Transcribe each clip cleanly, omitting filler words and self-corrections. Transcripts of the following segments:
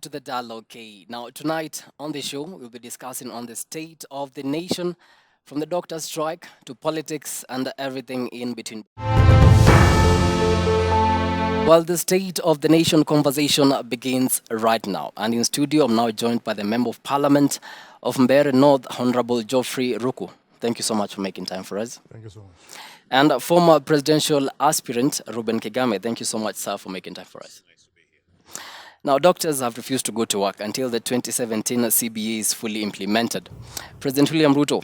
to the Dialogue K. Now, tonight on the show, we'll be discussing on the state of the nation, from the doctor's strike to politics and everything in between. Well, the state of the nation conversation begins right now. And in studio, I'm now joined by the Member of Parliament of Mbeere North, Honorable Geoffrey Ruku. Thank you so much for making time for us. Thank you so much. And former presidential aspirant, Reuben Kigame. Thank you so much, sir, for making time for us. Now, doctors have refused to go to work until the 2017 CBA is fully implemented. President William Ruto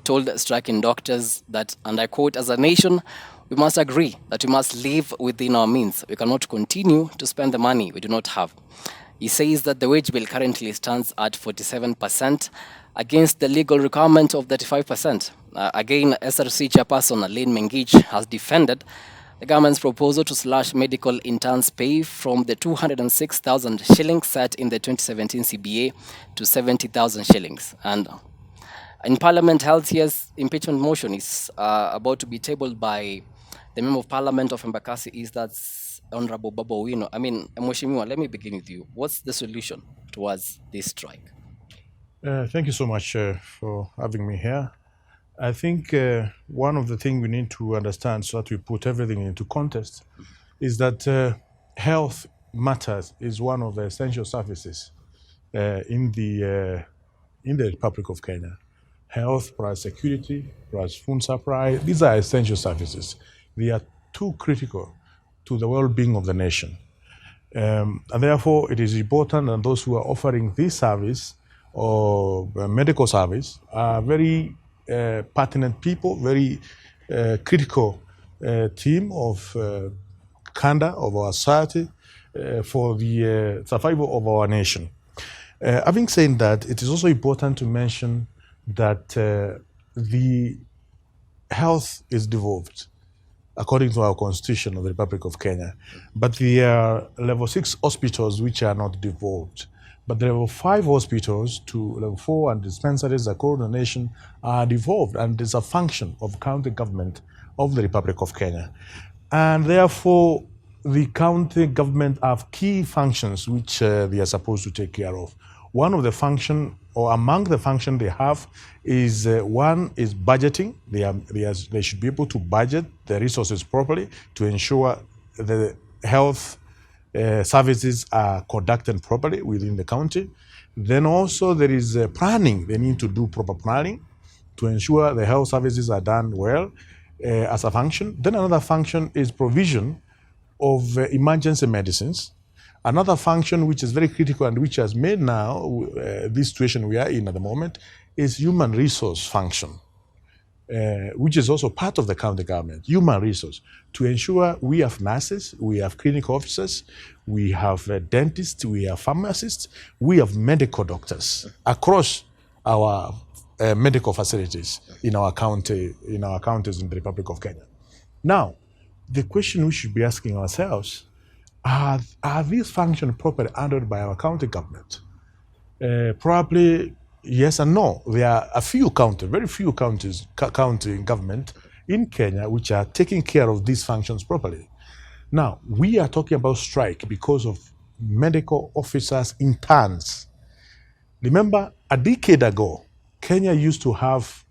told striking doctors that, and I quote, "As a nation, we must agree that we must live within our means. We cannot continue to spend the money we do not have." He says that the wage bill currently stands at 47% against the legal requirement of 35%. Again, SRC chairperson Lynn Mengich has defended the government's proposal to slash medical interns' pay from the 206,000 shillings set in the 2017 CBA to 70,000 shillings. And in Parliament, Healthia's impeachment motion is about to be tabled by the Member of Parliament of Embakasi East, that's Honorable Babo Wino. Mheshimiwa, let me begin with you. What's the solution towards this strike? Thank you so much for having me here. I think one of the things we need to understand, so that we put everything into context, is that health matters is one of the essential services in the Republic of Kenya. Health plus security plus food supply, these are essential services. They are too critical to the well-being of the nation. And therefore, it is important that those who are offering this service or medical service are very pertinent people, very critical team of candor of our society for the survival of our nation. Having said that, it is also important to mention that the health is devolved according to our constitution of the Republic of Kenya. But there are level 6 hospitals which are not devolved. But the level 5 hospitals to level 4 and dispensaries across the nation are devolved, and is a function of county government of the Republic of Kenya. And therefore, the county government have key functions which they are supposed to take care of. One of the function, or among the function they have, is one is budgeting. They should be able to budget the resources properly to ensure the health services are conducted properly within the county. Then also there is planning. They need to do proper planning to ensure the health services are done well as a function. Then another function is provision of emergency medicines. Another function which is very critical and which has made now this situation we are in at the moment is human resource function, which is also part of the county government, human resource, to ensure we have nurses, we have clinical officers, we have dentists, we have pharmacists, we have medical doctors across our medical facilities in our county, in our counties in the Republic of Kenya. Now, the question we should be asking ourselves, are these functions properly handled by our county government? Probably yes and no. There are a few counties, very few counties, county government in Kenya which are taking care of these functions properly. Now, we are talking about strike because of medical officers interns. Remember, a decade ago, Kenya used to have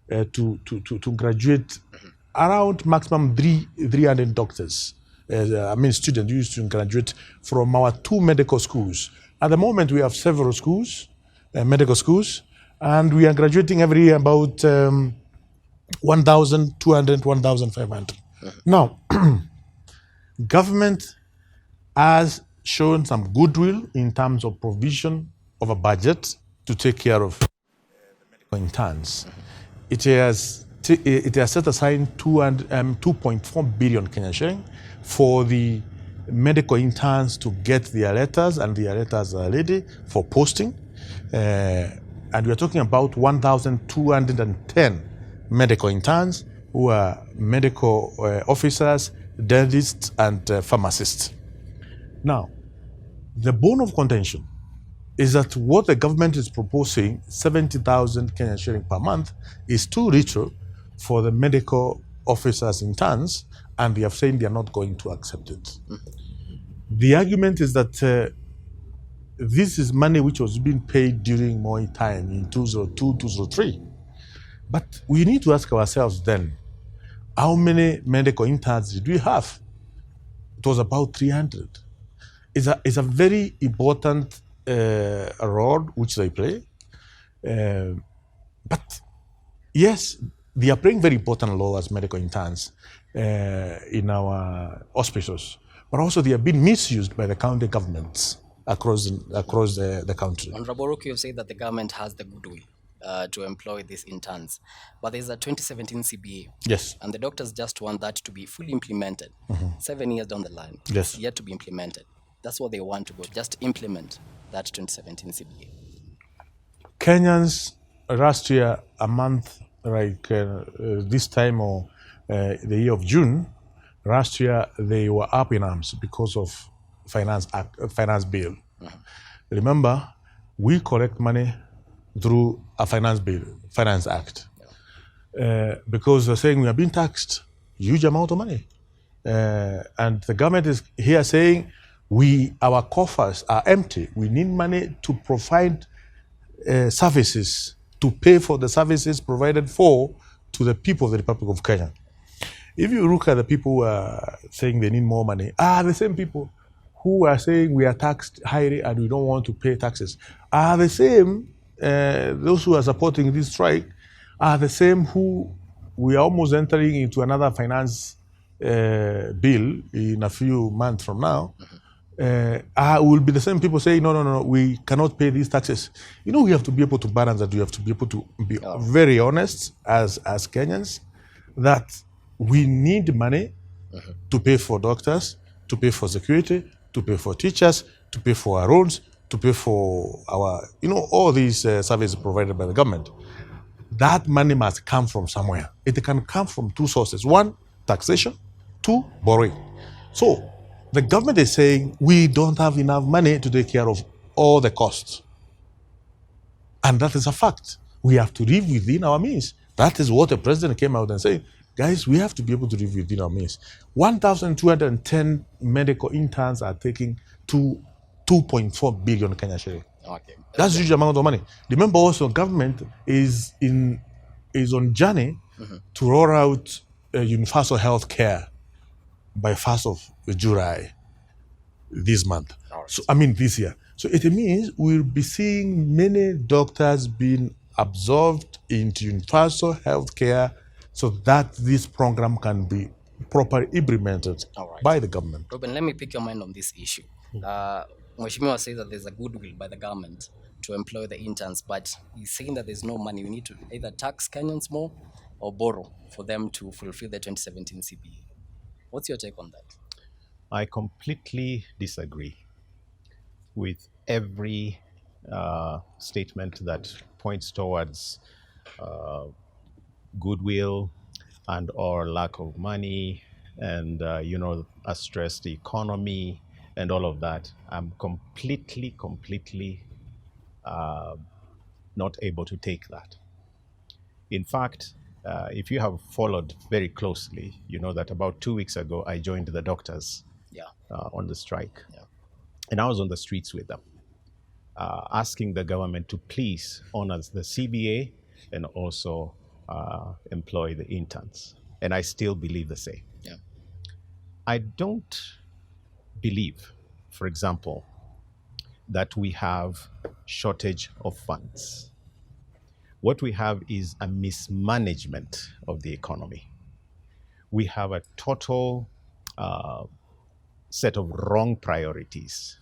to graduate around maximum 300 doctors. Students used to graduate from our 2 medical schools. At the moment, we have several schools, medical schools, and we are graduating every year about 1,200, 1,500. Now, government has shown some goodwill in terms of provision of a budget to take care of the medical interns. It has set aside 2.4 billion Kenyan shilling for the medical interns to get their letters, and their letters are ready for posting. And we're talking about 1,210 medical interns who are medical officers, dentists, and pharmacists. Now, the bone of contention is that what the government is proposing, 70,000 Kenyan shilling per month, is too little for the medical officers interns, and they have said they are not going to accept it. The argument is that this is money which was being paid during my time in 2002, 2003. But we need to ask ourselves then, how many medical interns did we have? It was about 300. It's a very important role which they play. But yes, they are playing very important role as medical interns in our hospitals. But also they have been misused by the county governments across the country. Honorable Ruku, you say that the government has the goodwill to employ these interns, but there's a 2017 CBA. Yes. And the doctors just want that to be fully implemented. 7 years down the line, Yes. it's yet to be implemented. That's what they want to go, just implement that 2017 CBA. Kenyans last year, a month like this time or the year of June, last year they were up in arms because of finance bill. Remember, we collect money through a finance act, because they're saying we are being taxed huge amount of money, and the government is here saying our coffers are empty. We need money to provide services, to pay for the services provided to the people of the Republic of Kenya. If you look at the people who are saying they need more money, the same people who are saying we are taxed highly and we don't want to pay taxes are the same, those who are supporting this strike are the same who we are almost entering into another finance bill in a few months from now. Will be the same people saying, no, we cannot pay these taxes. We have to be able to balance that. We have to be able to be very honest as Kenyans that we need money to pay for doctors, to pay for security, to pay for teachers, to pay for our roads, to pay for our, all these services provided by the government. That money must come from somewhere. It can come from two sources. One, taxation. Two, borrowing. So the government is saying we don't have enough money to take care of all the costs. And that is a fact. We have to live within our means. That is what the president came out and said. Guys, we have to be able to live within our means. 1,210 medical interns are taking 2.4 billion Kenya shilling. Okay. That's a huge amount of money. Remember also, government is on journey to roll out universal health care by 1st of July this month. Right. So this year. So it means we'll be seeing many doctors being absorbed into universal health care so that this program can be properly implemented by the government. Reuben, let me pick your mind on this issue. Mheshimiwa says that there's a goodwill by the government to employ the interns, but he's saying that there's no money. We need to either tax Kenyans more or borrow for them to fulfill the 2017 CBA. What's your take on that? I completely disagree with every statement that points towards goodwill and or lack of money and a stressed economy and all of that. I'm completely not able to take that. In fact, if you have followed very closely, you know that about 2 weeks ago I joined the doctors on the strike. And I was on the streets with them, asking the government to please honor the CBA and also employ the interns. And I still believe the same. I don't believe, for example, that we have shortage of funds. What we have is a mismanagement of the economy. We have a total set of wrong priorities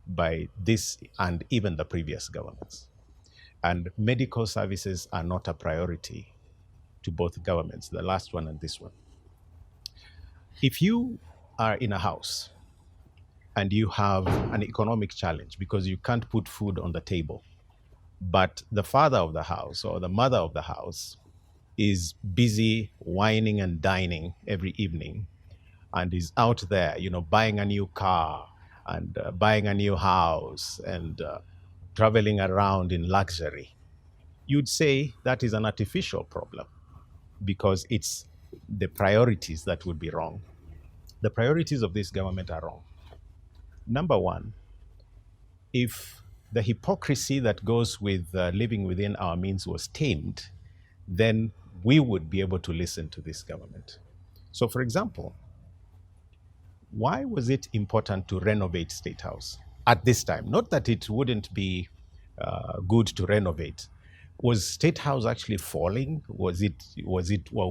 by this and even the previous governments. And medical services are not a priority to both governments, the last one and this one. If you are in a house and you have an economic challenge because you can't put food on the table, but the father of the house or the mother of the house is busy whining and dining every evening and is out there, buying a new car and buying a new house and traveling around in luxury, you'd say that is an artificial problem because it's the priorities that would be wrong. The priorities of this government are wrong. Number one, if the hypocrisy that goes with living within our means was tamed, then we would be able to listen to this government. So, for example, why was it important to renovate State House at this time? Not that it wouldn't be good to renovate. Was State House actually falling? Were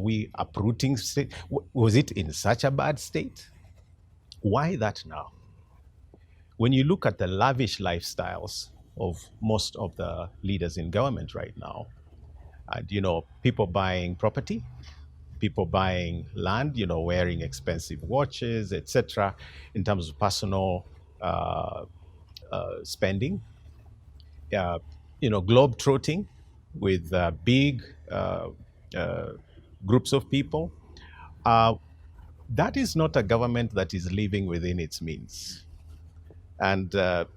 we uprooting state? Was it in such a bad state? Why that now? When you look at the lavish lifestyles of most of the leaders in government right now, and people buying property, people buying land, wearing expensive watches, etc., in terms of personal spending, globe trotting with big groups of people. That is not a government that is living within its means. And the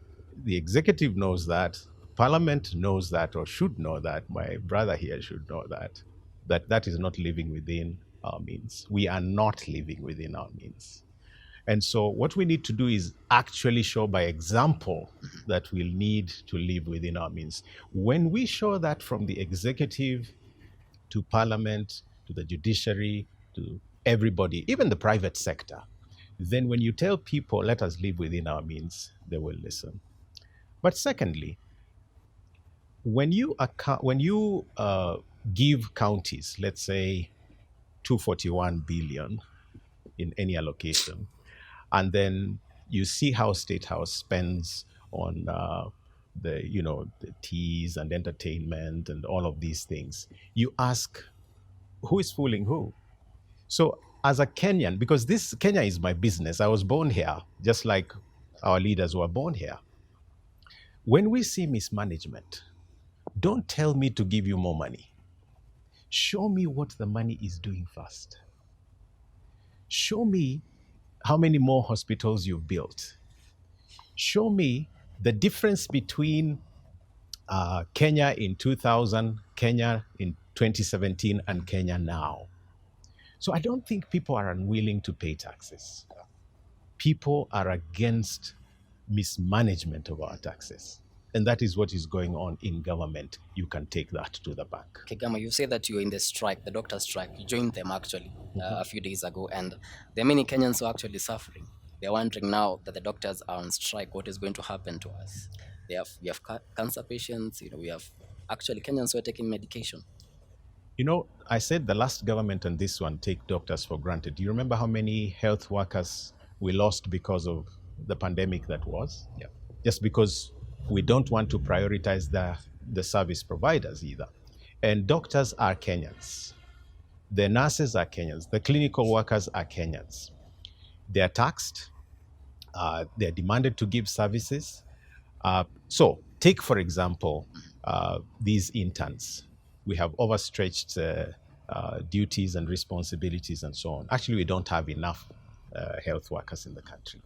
executive knows that, Parliament knows that, or should know that, my brother here should know that is not living within our means. We are not living within our means. And so what we need to do is actually show by example that we'll need to live within our means. When we show that from the executive to Parliament, to the judiciary, to everybody, even the private sector, then when you tell people, let us live within our means, they will listen. But secondly, when you give counties, let's say 241 billion in any allocation, and then you see how State House spends on the teas and entertainment and all of these things, you ask, who is fooling who? So as a Kenyan, because Kenya is my business, I was born here, just like our leaders were born here. When we see mismanagement, don't tell me to give you more money. Show me what the money is doing first. Show me how many more hospitals you've built. Show me the difference between Kenya in 2000, Kenya in 2017, and Kenya now. So I don't think people are unwilling to pay taxes. People are against mismanagement of our taxes. And that is what is going on in government. You can take that to the bank. Kigame, you say that you're in the strike, the doctor strike. You joined them actually a few days ago, and there are many Kenyans who are actually suffering. They're wondering now that the doctors are on strike, what is going to happen to us? We have cancer patients, we have actually Kenyans who are taking medication. I said the last government and this one take doctors for granted. Do you remember how many health workers we lost because of the pandemic that was? Yeah. Just because we don't want to prioritize the service providers either. And doctors are Kenyans. The nurses are Kenyans. The clinical workers are Kenyans. They are taxed. They're demanded to give services. So take, for example, these interns. We have overstretched duties and responsibilities and so on. Actually, we don't have enough health workers in the country.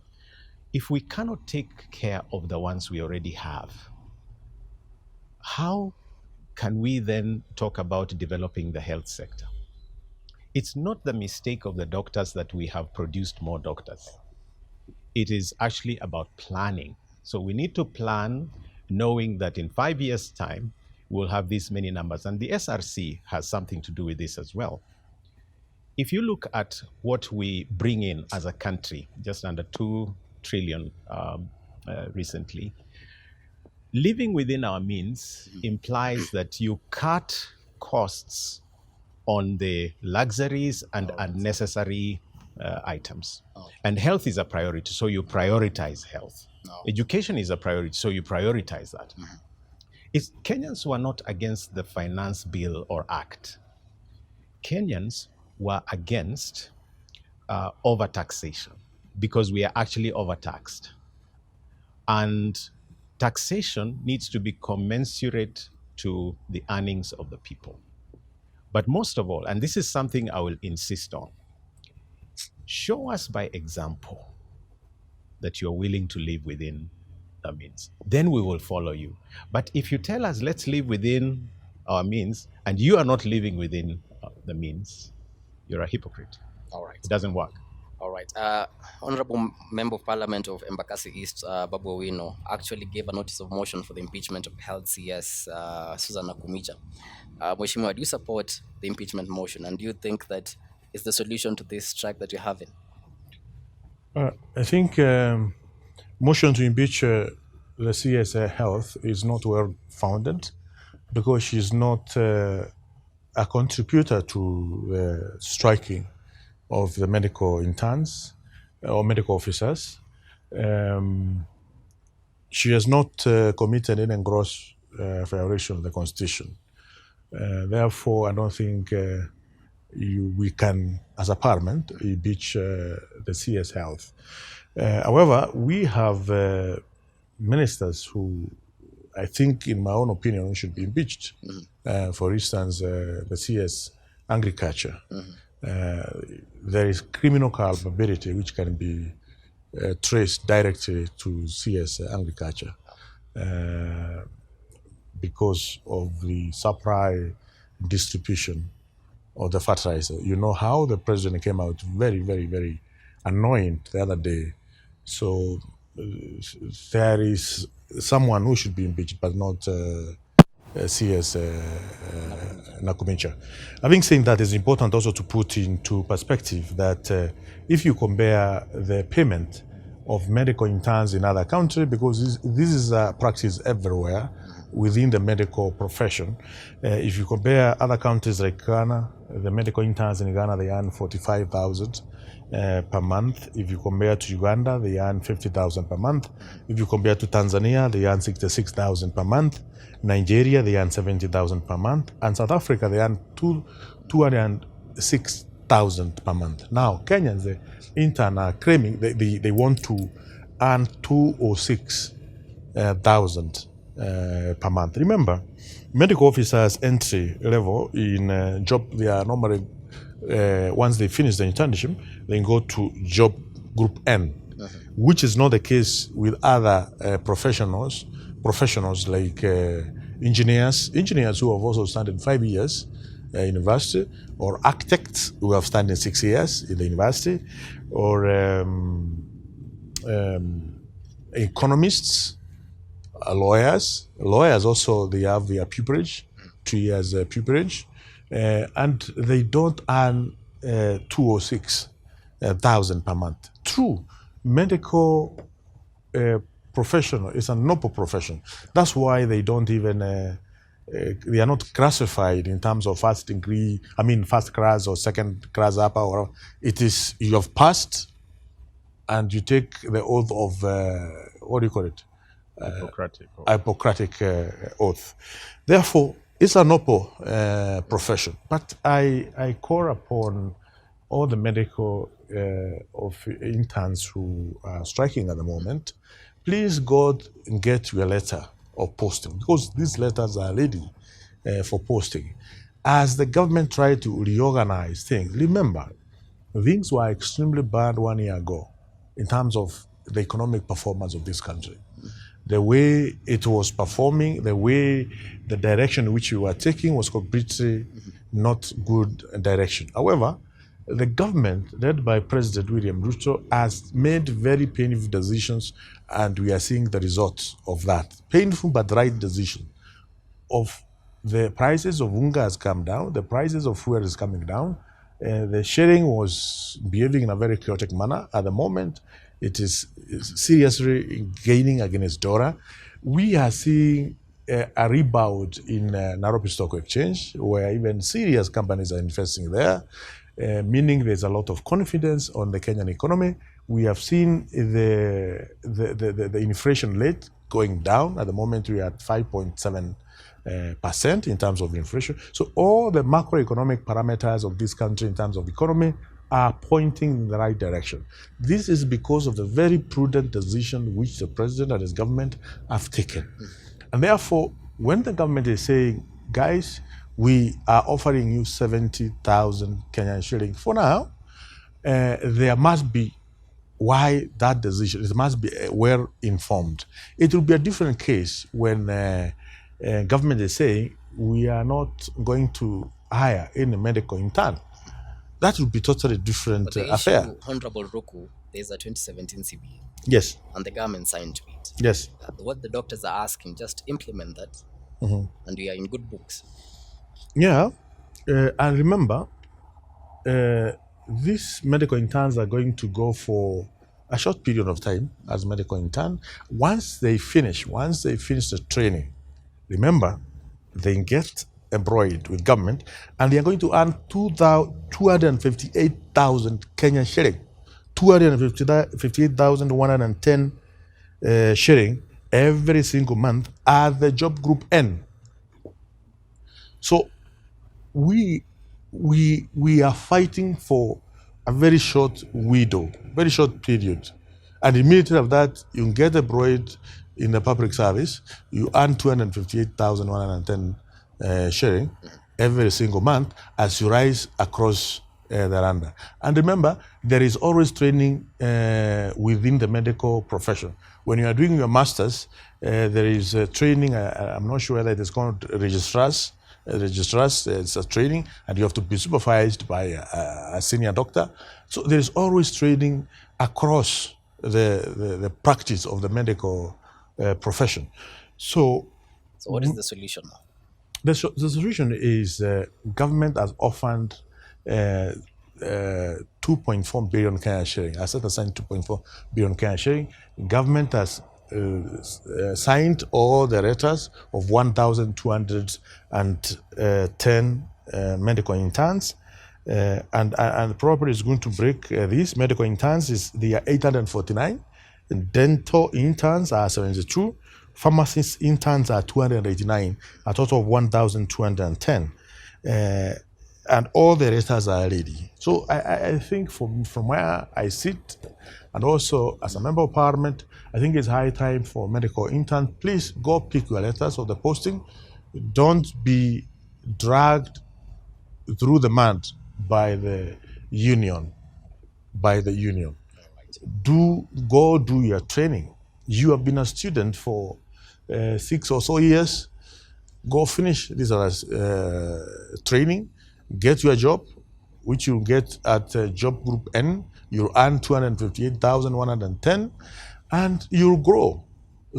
If we cannot take care of the ones we already have, how can we then talk about developing the health sector? It's not the mistake of the doctors that we have produced more doctors. It is actually about planning. So we need to plan knowing that in 5 years' time, we'll have these many numbers. And the SRC has something to do with this as well. If you look at what we bring in as a country, just under 2 trillion recently, living within our means implies that you cut costs on the luxuries and unnecessary items. And health is a priority, so you prioritize health. Education is a priority, so you prioritize that. Kenyans were not against the finance bill or act. Kenyans were against overtaxation because we are actually overtaxed. And taxation needs to be commensurate to the earnings of the people. But most of all, and this is something I will insist on, show us by example that you're willing to live within the means. Then we will follow you. But if you tell us, let's live within our means, and you are not living within the means, you're a hypocrite. All right. It doesn't work. All right. Honorable Member of Parliament of Embakasi East, Babu Owino, actually gave a notice of motion for the impeachment of held CS Susan Nakumija. Mheshimiwa, do you support the impeachment motion, and do you think that is the solution to this strike that you're having? I think motion to impeach the CS Health is not well founded because she's not a contributor to the striking of the medical interns or medical officers. She has not committed any gross violation of the Constitution. Therefore, I don't think we can, as a parliament, impeach the CS Health. However, we have ministers who I think, in my own opinion, should be impeached. For instance, the CS Agriculture. There is criminal culpability which can be traced directly to CS Agriculture because of the supply distribution of the fertilizer. You know how the president came out very, very, very annoying the other day. So there is someone who should be impeached, but not CS Nakumija. Having said that, it's important also to put into perspective that if you compare the payment of medical interns in other countries, because this is a practice everywhere within the medical profession. If you compare other countries like Ghana, the medical interns in Ghana, they earn 45,000 per month. If you compare to Uganda, they earn 50,000 per month. If you compare to Tanzania, they earn 66,000 per month. Nigeria, they earn 70,000 per month. And South Africa, they earn 206,000 per month. Now, Kenyans, the intern are claiming they want to earn 206,000 per month. Remember, medical officers entry level in job, they are normally, once they finish the internship, they go to job group N, which is not the case with other professionals like engineers who have also studied 5 years university, or architects who have studied 6 years in the university, or economists, lawyers. Lawyers also, they have their pupillage, 2 years pupillage, and they don't earn 206,000 per month. True, medical professional is a noble profession. That's why they don't even, they are not classified in terms of first class or second class upper, or it is, you have passed and you take the oath of, what do you call it? Hippocratic oath. Therefore, it's a noble profession. But I call upon all the medical of interns who are striking at the moment, please go and get your letter of posting, because these letters are ready for posting. As the government tried to reorganize things, remember, things were extremely bad 1 year ago in terms of the economic performance of this country. The way it was performing, the direction in which we were taking was completely not good direction. However, the government, led by President William Ruto, has made very painful decisions, and we are seeing the results of that. Painful but right decision. Of the prices of unga has come down, the prices of fuel is coming down, the shilling was behaving in a very chaotic manner. At the moment, it is seriously gaining against dollar. We are seeing a rebound in Nairobi Stock Exchange, where even serious companies are investing there, meaning there's a lot of confidence on the Kenyan economy. We have seen the inflation rate going down. At the moment, we are at 5.7% in terms of inflation. So all the macroeconomic parameters of this country in terms of economy are pointing in the right direction. This is because of the very prudent decision which the president and his government have taken. And therefore, when the government is saying, guys, we are offering you 70,000 Kenyan shillings for now, there must be why that decision, it must be well informed. It will be a different case when government is saying, we are not going to hire any medical intern. that would be totally different But the affair. issue, Honorable Ruku, there's a 2017 CBA. Yes. And the government signed to it. Yes. What the doctors are asking, just implement that, and we are in good books. Yeah. And remember, these medical interns are going to go for a short period of time as medical intern. Once they finish the training, remember, they get employed with government, and they are going to earn 258,000 Kenyan shilling, 258,110 shilling every single month at the job group N. So we are fighting for a very short window, very short period. And immediately after that, you get employed in the public service, you earn 258,110 shilling every single month as you rise across the randa. And remember, there is always training within the medical profession. When you are doing your master's, there is training, I'm not sure whether it is called registrars, it's a training, and you have to be supervised by a senior doctor. So there is always training across the practice of the medical profession. So what is the solution now? The solution is government has offered 2.4 billion Kenya shilling. I set aside 2.4 billion Kenya shilling. Government has signed all the letters of 1,210 medical interns, and probably is going to break these medical interns. They are 849, and dental interns are 72, pharmacist interns are 289, a total of 1,210. And all the letters are ready. So I think from where I sit, and also as a member of parliament, I think it's high time for medical interns. Please go pick your letters of the posting. Don't be dragged through the mud by the union. Go do your training. You have been a student for 6 or so years. Go finish this training, get your job, which you'll get at job group N. You'll earn 258,110, and you'll grow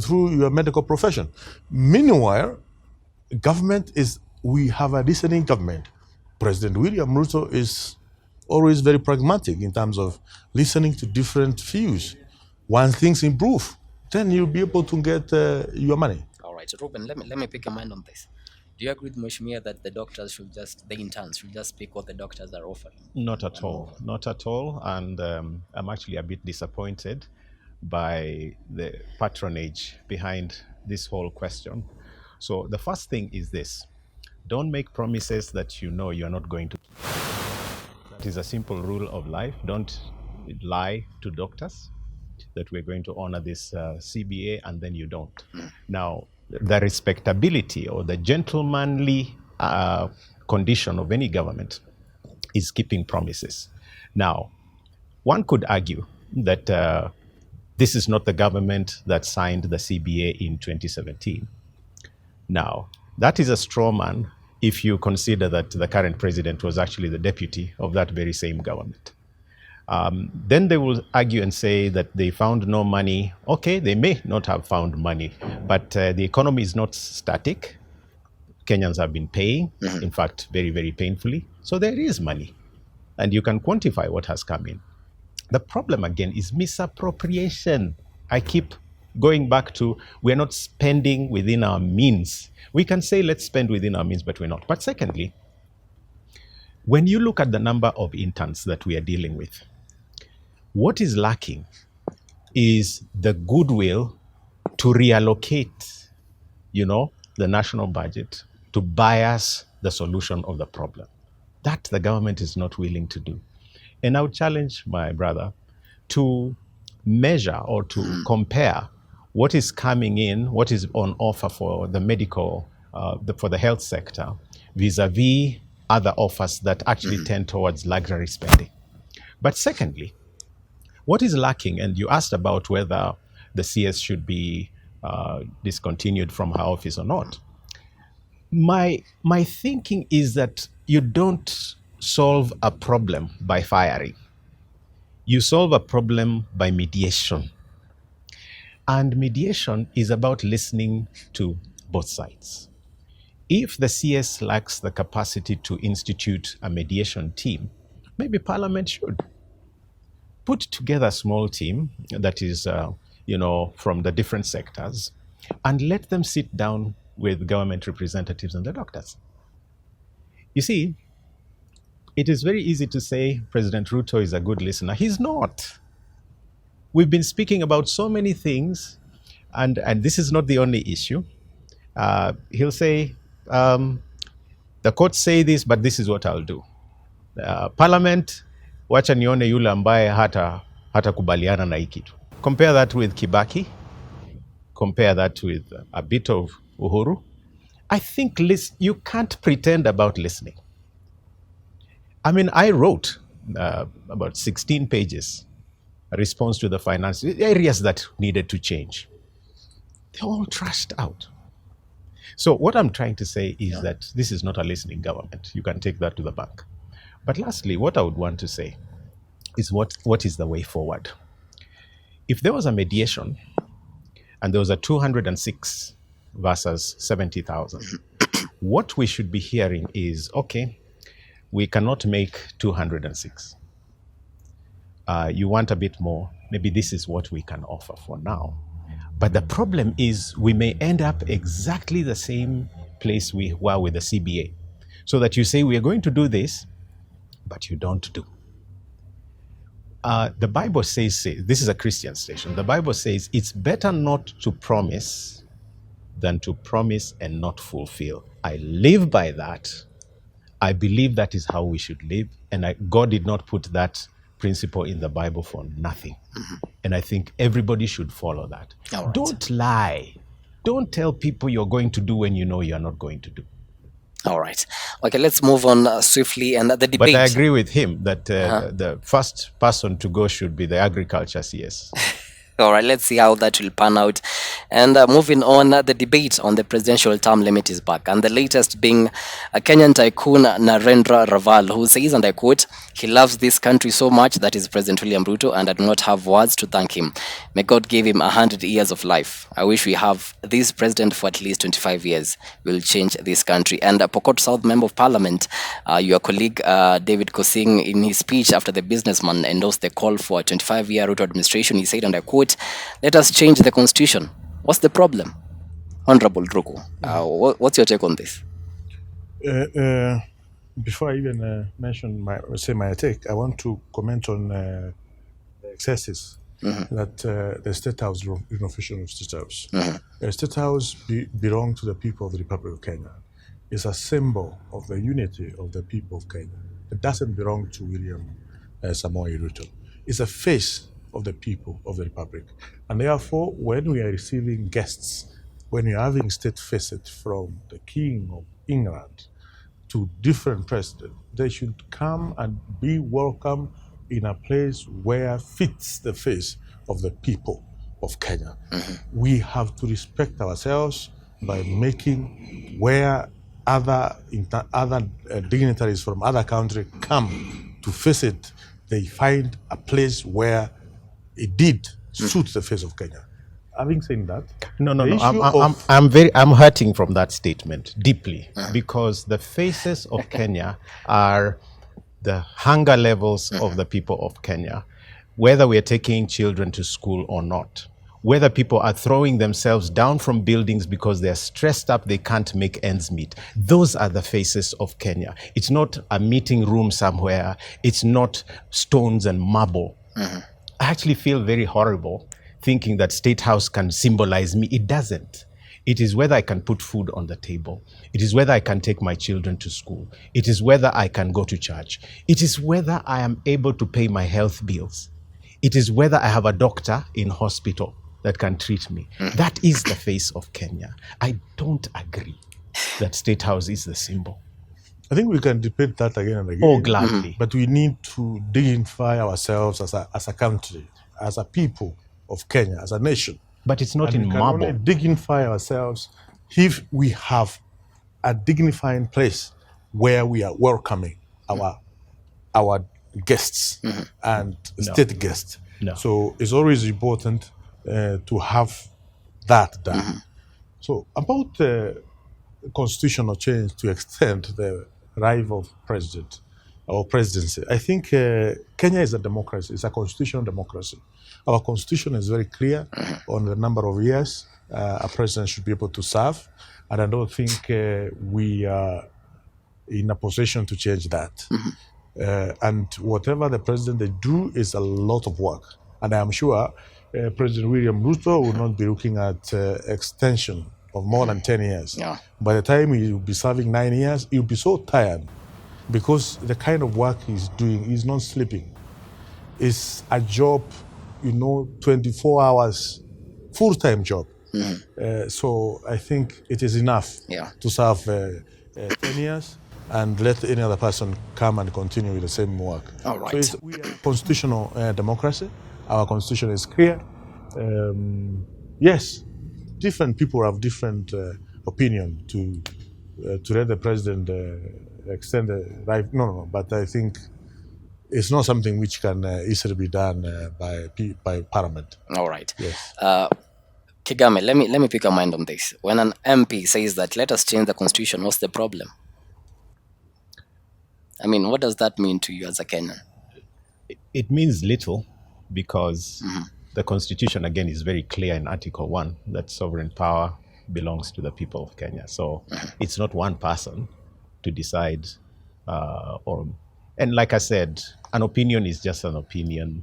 through your medical profession. Meanwhile, we have a listening government. President William Ruto is always very pragmatic in terms of listening to different views. Once things improve, then you'll be able to get your money. All right, so Reuben, let me pick a mind on this. Do you agree with Mheshimiwa that the interns should just pick what the doctors are offering? Not at all. Not at all. And I'm actually a bit disappointed by the patronage behind this whole question. So the first thing is this: don't make promises that you know you're not going to. That is a simple rule of life. Don't lie to doctors that we're going to honor this CBA and then you don't. Now, the respectability or the gentlemanly condition of any government is keeping promises. Now, one could argue that this is not the government that signed the CBA in 2017. Now, that is a straw man if you consider that the current president was actually the deputy of that very same government. Then they will argue and say that they found no money. Okay, they may not have found money, but the economy is not static. Kenyans have been paying, in fact, very, very painfully. So there is money, and you can quantify what has come in. The problem, again, is misappropriation. I keep going back to, we're not spending within our means. We can say, let's spend within our means, but we're not. But secondly, when you look at the number of interns that we are dealing with, what is lacking is the goodwill to reallocate, the national budget to bias the solution of the problem. That the government is not willing to do. And I would challenge my brother to measure or to compare what is coming in, what is on offer for the medical, for the health sector, vis-a-vis other offers that actually tend towards luxury spending. But secondly, what is lacking, and you asked about whether the CS should be discontinued from her office or not. My thinking is that you don't solve a problem by firing. You solve a problem by mediation. And mediation is about listening to both sides. If the CS lacks the capacity to institute a mediation team, maybe Parliament should put together a small team that is, from the different sectors, and let them sit down with government representatives and the doctors. You see, it is very easy to say President Ruto is a good listener. He's not. We've been speaking about so many things, and this is not the only issue. He'll say, the courts say this, but this is what I'll do. Parliament, wacha nione yule ambaye hata kubaliana na hii kitu. Compare that with Kibaki. Compare that with a bit of Uhuru. I think you can't pretend about listening. I mean, I wrote about 16 pages, a response to the finance areas that needed to change. They're all trashed out. So what I'm trying to say is that this is not a listening government. You can take that to the bank. But lastly, what I would want to say is what is the way forward? If there was a mediation and there was a 206 versus 70,000, what we should be hearing is, okay, we cannot make 206. You want a bit more, maybe this is what we can offer for now. But the problem is we may end up exactly the same place we were with the CBA. So that you say we are going to do this, but you don't do. The Bible says, this is a Christian station, the Bible says it's better not to promise than to promise and not fulfill. I live by that. I believe that is how we should live. And God did not put that principle in the Bible for nothing. Mm-hmm. And I think everybody should follow that. Right. Don't lie. Don't tell people you're going to do when you know you're not going to do. All right. Okay, let's move on swiftly. And the debate. But I agree with him that the first person to go should be the agriculture CS. All right, let's see how that will pan out. And moving on, the debate on the presidential term limit is back. And the latest being Kenyan tycoon Narendra Raval, who says, and I quote, he loves this country so much that is President William Ruto, and I do not have words to thank him. May God give him 100 years of life. I wish we have this president for at least 25 years. We'll change this country. And Pokot South Member of Parliament, your colleague David Kosing, in his speech after the businessman endorsed the call for a 25-year Ruto administration, he said, and I quote, let us change the constitution. What's the problem? Honorable Ruku, what's your take on this? Before I even mention my take, I want to comment on the excesses that the State House renovation of State House. The State House belongs to the people of the Republic of Kenya. It's a symbol of the unity of the people of Kenya. It doesn't belong to William Samoei Ruto. It's a face of the people of the Republic. And therefore, when we are receiving guests, when we are having state visit from the King of England to different presidents, they should come and be welcome in a place where fits the face of the people of Kenya. We have to respect ourselves by making where other dignitaries from other countries come to visit, they find a place where it did suit the face of Kenya. Having said that, I'm hurting from that statement deeply because the faces of Kenya are the hunger levels of the people of Kenya, whether we are taking children to school or not, whether people are throwing themselves down from buildings because they're stressed up, they can't make ends meet. Those are the faces of Kenya. It's not a meeting room somewhere. It's not stones and marble. I actually feel very horrible thinking that State House can symbolize me. It doesn't. It is whether I can put food on the table. It is whether I can take my children to school. It is whether I can go to church. It is whether I am able to pay my health bills. It is whether I have a doctor in hospital that can treat me. That is the face of Kenya. I don't agree that State House is the symbol. I think we can debate that again and again. Oh, gladly. But we need to dignify ourselves as a country, as a people of Kenya, as a nation. But it's not in marble. We can only dignify ourselves if we have a dignifying place where we are welcoming our our guests and state guests. No. So it's always important to have that done. So about constitutional change to extend the right of president or presidency, I think Kenya is a democracy. It's a constitutional democracy. Our constitution is very clear on the number of years a president should be able to serve, and I don't think we are in a position to change that. And whatever the president they do is a lot of work, and I am sure President William Ruto will not be looking at extension of more than 10 years. Yeah. By the time he will be serving 9 years, he'll be so tired because the kind of work he's doing, he's not sleeping. It's a job, 24 hours, full-time job. So I think it is enough to serve 10 years and let any other person come and continue with the same work. All right. So we are a constitutional democracy. Our constitution is clear. Yes, different people have different opinion to let the president extend the right. No, but I think it's not something which can easily be done by Parliament. All right. Yes. Kigame, let me pick a mind on this. When an MP says that let us change the constitution, what's the problem? I mean, what does that mean to you as a Kenyan? It means little because the constitution, again, is very clear in Article 1 that sovereign power belongs to the people of Kenya. So it's not one person to decide. And like I said, an opinion is just an opinion.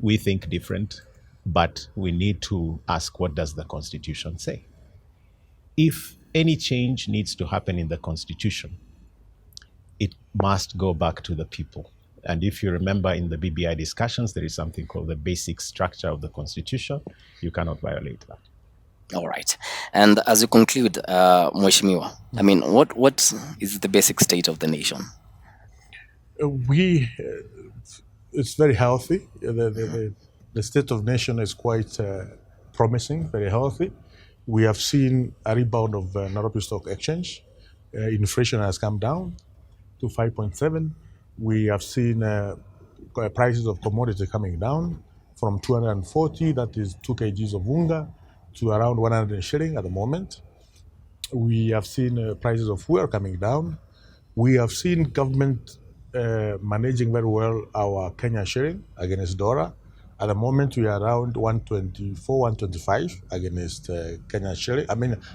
We think different, but we need to ask, what does the constitution say? If any change needs to happen in the constitution, it must go back to the people. And if you remember in the BBI discussions, there is something called the basic structure of the constitution. You cannot violate that. All right. And as you conclude, Mheshimiwa, I mean, what is the basic state of the nation? It's very healthy. The state of nation is quite promising, very healthy. We have seen a rebound of Nairobi Stock Exchange. Inflation has come down to 5.7. We have seen prices of commodity coming down from 240, that is 2 kgs of unga, to around 100 shilling at the moment. We have seen prices of fuel coming down. We have seen government managing very well our Kenya shilling against dollar. At the moment, we are around 124, 125 against Kenya shilling,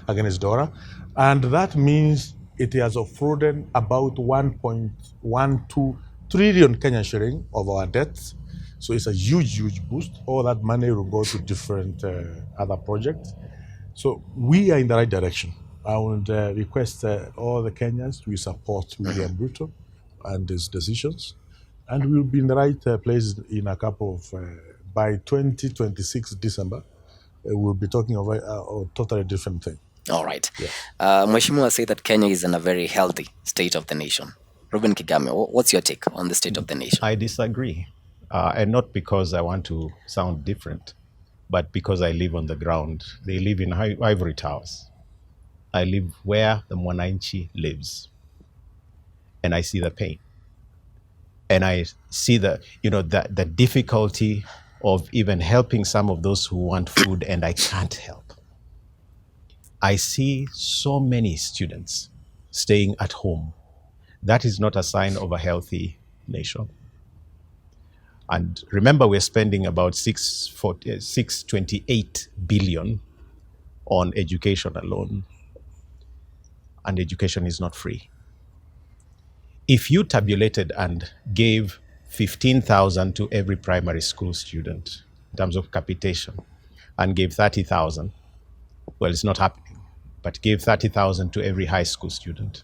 against dollar. And that means it has offloaded about 1.12 trillion Kenya shilling of our debts. So it's a huge, huge boost. All that money will go to different other projects. So we are in the right direction. I would request all the Kenyans to support William Ruto and his decisions. And we'll be in the right place in a couple of, by 2026 December, we'll be talking about a totally different thing. All right. Yeah. Mheshimiwa say that Kenya is in a very healthy state of the nation. Reuben Kigame, what's your take on the state of the nation? I disagree. And not because I want to sound different, but because I live on the ground. They live in ivory towers. I live where the Mwananchi lives. And I see the pain. And I see the difficulty of even helping some of those who want food, and I can't help. I see so many students staying at home. That is not a sign of a healthy nation. And remember, we're spending about 628 billion on education alone. And education is not free. If you tabulated and gave 15,000 to every primary school student in terms of capitation and gave 30,000, well, it's not happening, but gave 30,000 to every high school student,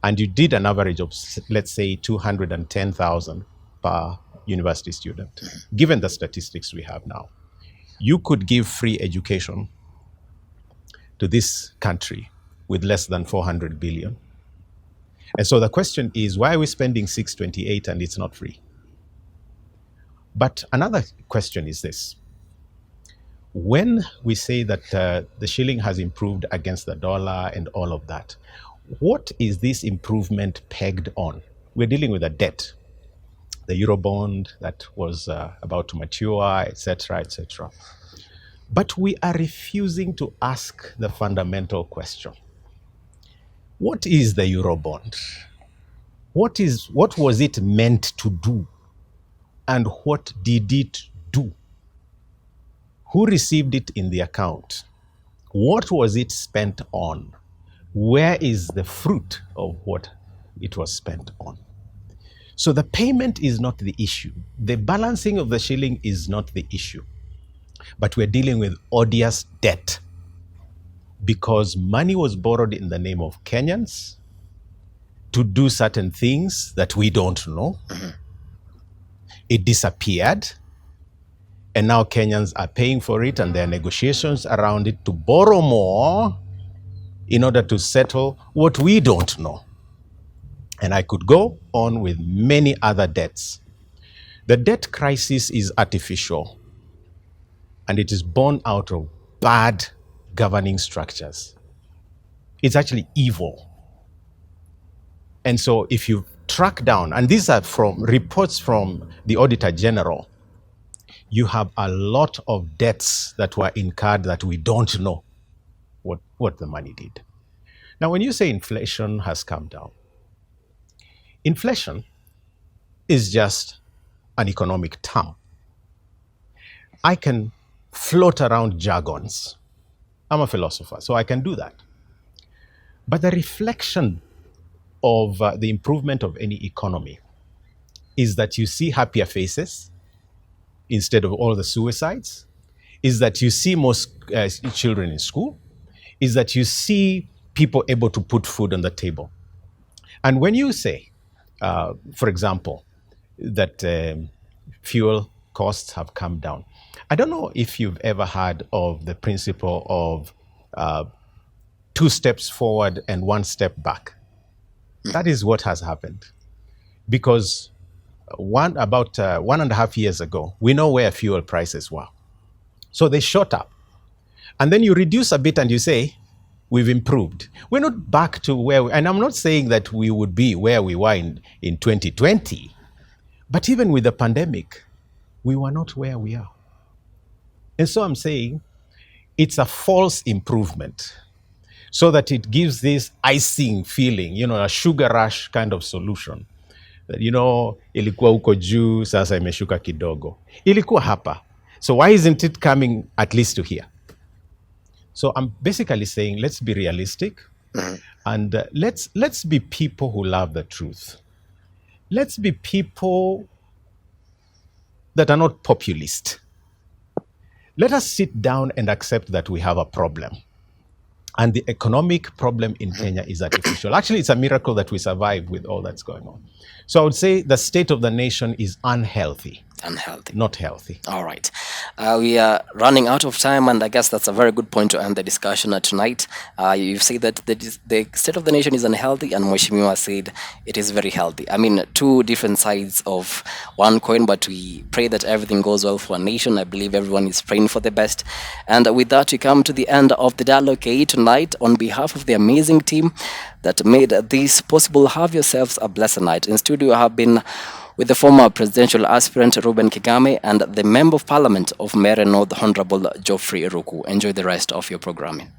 and you did an average of, let's say, 210,000 per university student, given the statistics we have now, you could give free education to this country with less than 400 billion. And so the question is, why are we spending 628 and it's not free? But another question is this. When we say that the shilling has improved against the dollar and all of that, what is this improvement pegged on? we're dealing with a debt, the Eurobond that was about to mature, etc., etc. But we are refusing to ask the fundamental question. What is the Eurobond? What was it meant to do? And what did it do? Who received it in the account? What was it spent on? Where is the fruit of what it was spent on? So the payment is not the issue. The balancing of the shilling is not the issue. But we're dealing with odious debt because money was borrowed in the name of Kenyans to do certain things that we don't know. It disappeared. And now Kenyans are paying for it, and there are negotiations around it to borrow more in order to settle what we don't know. And I could go on with many other debts. The debt crisis is artificial, and it is born out of bad governing structures. It's actually evil. And so if you track down, and these are from reports from the Auditor General, you have a lot of debts that were incurred that we don't know what the money did. Now, when you say inflation has come down, inflation is just an economic term. I can float around jargons. I'm a philosopher, so I can do that. But the reflection of the improvement of any economy is that you see happier faces instead of all the suicides, is that you see more children in school, is that you see people able to put food on the table. And when you say, for example, that fuel costs have come down, I don't know if you've ever heard of the principle of 2 steps forward and 1 step back. That is what has happened. Because about 1.5 years ago, we know where fuel prices were. So they shot up. And then you reduce a bit and you say, we've improved. We're not back to where, and I'm not saying that we would be where we were in 2020, but even with the pandemic, we were not where we are. And so I'm saying it's a false improvement so that it gives this icing feeling, a sugar rush kind of solution. That, ilikuwa huko juu, sasa imeshuka kidogo. Ilikuwa hapa. So why isn't it coming at least to here? So I'm basically saying, let's be realistic, and let's be people who love the truth. Let's be people that are not populist. Let us sit down and accept that we have a problem. And the economic problem in Kenya is artificial. Actually, it's a miracle that we survive with all that's going on. So I would say the state of the nation is unhealthy. Unhealthy. Not healthy. All right. We are running out of time, and I guess that's a very good point to end the discussion tonight. You say that the state of the nation is unhealthy, and Mheshimiwa said it is very healthy. I mean, 2 different sides of one coin, but we pray that everything goes well for our nation. I believe everyone is praying for the best. And with that, we come to the end of the Dialogue KE tonight. On behalf of the amazing team that made this possible, have yourselves a blessed night. In studio, I have been with the former presidential aspirant Reuben Kigame and the Member of Parliament of Mbeere North, Honorable Geoffrey Ruku. Enjoy the rest of your programming.